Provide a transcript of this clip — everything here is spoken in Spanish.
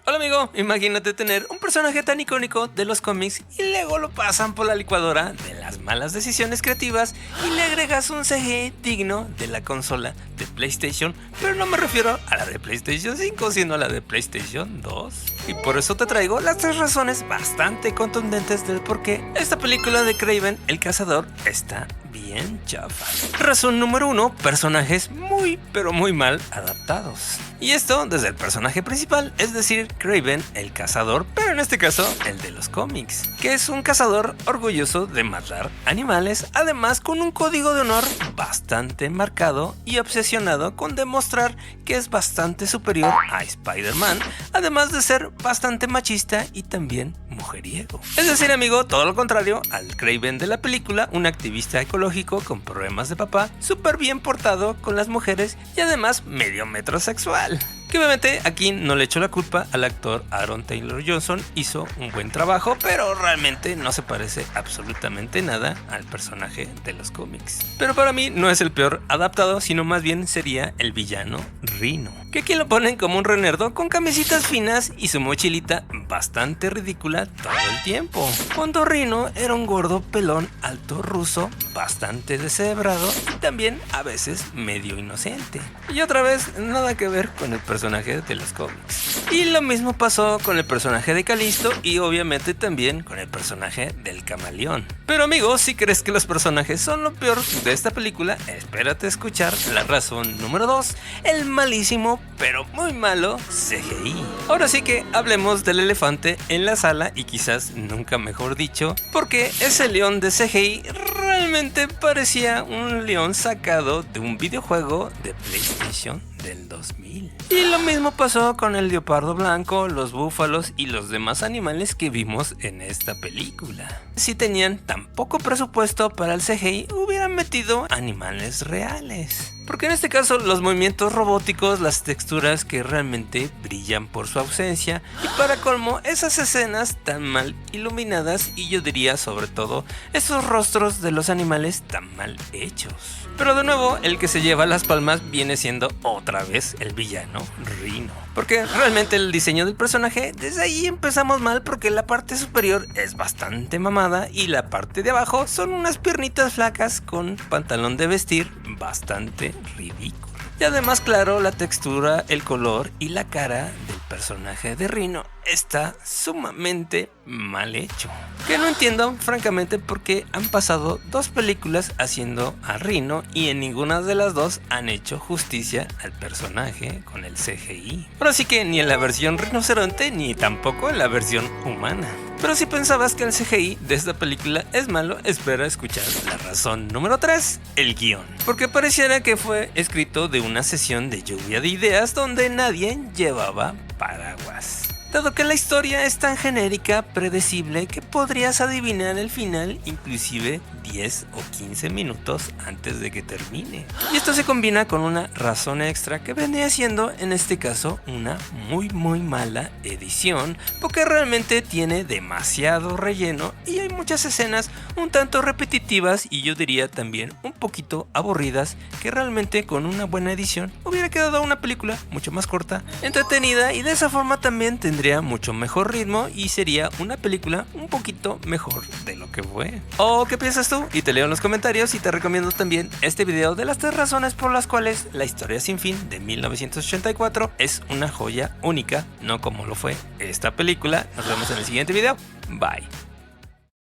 Hola amigo, imagínate tener un personaje tan icónico de los cómics y luego lo pasan por la licuadora de las malas decisiones creativas y le agregas un CGI digno de la consola de PlayStation, pero no me refiero a la de PlayStation 5, sino a la de PlayStation 2. Y por eso te traigo las 3 razones bastante contundentes del por qué esta película de Kraven el Cazador está bien chafa. Razón número 1, personajes muy pero muy mal adaptados. Y esto desde el personaje principal, es decir, Kraven el Cazador, pero en este caso el de los cómics, que es un cazador orgulloso de matar animales, además con un código de honor bastante marcado y obsesionado con demostrar que es bastante superior a Spider-Man, además de ser bastante machista y también mujeriego. Es decir, amigo, todo lo contrario al Kraven de la película, un activista ecológico con problemas de papá, súper bien portado con las mujeres y además medio metrosexual. Que obviamente aquí no le echo la culpa al actor Aaron Taylor Johnson, hizo un buen trabajo, pero realmente no se parece absolutamente nada al personaje de los cómics. Pero para mí no es el peor adaptado, sino más bien sería el villano Rhino, que aquí lo ponen como un renerdo con camisitas finas y su mochilita bastante ridícula todo el tiempo, cuando Rhino era un gordo pelón alto ruso bastante descerebrado y también a veces medio inocente. Y otra vez nada que ver con el personaje de los cómics. Y lo mismo pasó con el personaje de Calisto y obviamente también con el personaje del Camaleón. Pero amigos, si crees que los personajes son lo peor de esta película, espérate a escuchar la razón número 2, el malísimo pero muy malo CGI. Ahora sí que hablemos del elefante en la sala y quizás nunca mejor dicho, porque ese león de CGI realmente parecía un león sacado de un videojuego de PlayStation del 2000. Y lo mismo pasó con el leopardo blanco, los búfalos y los demás animales que vimos en esta película. Si tenían tan poco presupuesto para el CGI, hubieran metido animales reales. Porque en este caso los movimientos robóticos, las texturas que realmente brillan por su ausencia y para colmo esas escenas tan mal iluminadas y yo diría sobre todo esos rostros de los animales tan mal hechos. Pero de nuevo el que se lleva las palmas viene siendo otra vez el villano Rhino. Porque realmente el diseño del personaje desde ahí empezamos mal porque la parte superior es bastante mamada y la parte de abajo son unas piernitas flacas con pantalón de vestir bastante ridículo. Y además, claro, la textura, el color y la cara del personaje de Rhino está sumamente mal hecho. Que no entiendo, francamente, porque han pasado 2 películas haciendo a Rhino y en ninguna de las 2 han hecho justicia al personaje con el CGI. Ahora sí que ni en la versión rinoceronte ni tampoco en la versión humana. Pero si pensabas que el CGI de esta película es malo, espera escuchar la razón número 3, el guión. Porque pareciera que fue escrito de una sesión de lluvia de ideas donde nadie llevaba paraguas. Dado que la historia es tan genérica, predecible, que podrías adivinar el final inclusive 10 o 15 minutos antes de que termine. Y esto se combina con una razón extra que vendría siendo en este caso una muy mala edición, porque realmente tiene demasiado relleno y hay muchas escenas un tanto repetitivas y yo diría también un poquito aburridas, que realmente con una buena edición hubiera quedado una película mucho más corta, entretenida y de esa forma también tendría mucho mejor ritmo y sería una película un poquito mejor de lo que fue. ¿O qué piensas tú? Y te leo en los comentarios y te recomiendo también este video de las 3 razones por las cuales La historia sin fin de 1984 es una joya única, no como lo fue esta película. Nos vemos en el siguiente video. Bye.